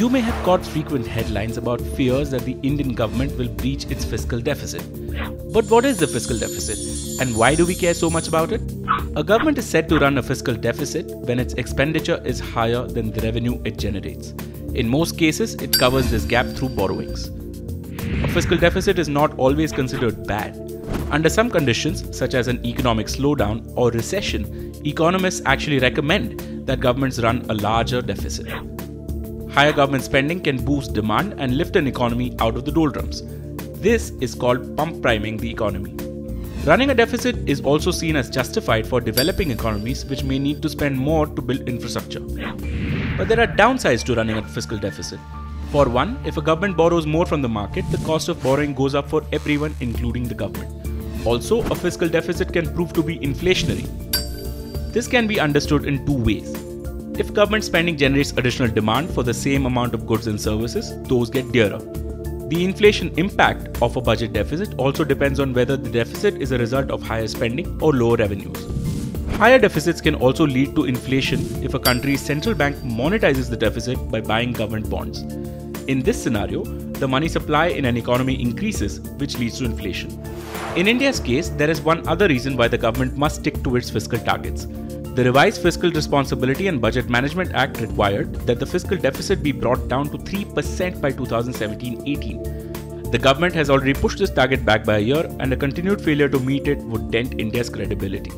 You may have caught frequent headlines about fears that the Indian government will breach its fiscal deficit. But what is the fiscal deficit and why do we care so much about it? A government is said to run a fiscal deficit when its expenditure is higher than the revenue it generates. In most cases, it covers this gap through borrowings. A fiscal deficit is not always considered bad. Under some conditions, such as an economic slowdown or recession, economists actually recommend that governments run a larger deficit. Higher government spending can boost demand and lift an economy out of the doldrums. This is called pump priming the economy. Running a deficit is also seen as justified for developing economies which may need to spend more to build infrastructure. But there are downsides to running a fiscal deficit. For one, if a government borrows more from the market, the cost of borrowing goes up for everyone, including the government. Also, a fiscal deficit can prove to be inflationary. This can be understood in two ways. If government spending generates additional demand for the same amount of goods and services, those get dearer. The inflation impact of a budget deficit also depends on whether the deficit is a result of higher spending or lower revenues. Higher deficits can also lead to inflation if a country's central bank monetizes the deficit by buying government bonds. In this scenario, the money supply in an economy increases, which leads to inflation. In India's case, there is one other reason why the government must stick to its fiscal targets. The revised Fiscal Responsibility and Budget Management Act required that the fiscal deficit be brought down to 3% by 2017-18. The government has already pushed this target back by a year, and a continued failure to meet it would dent India's credibility.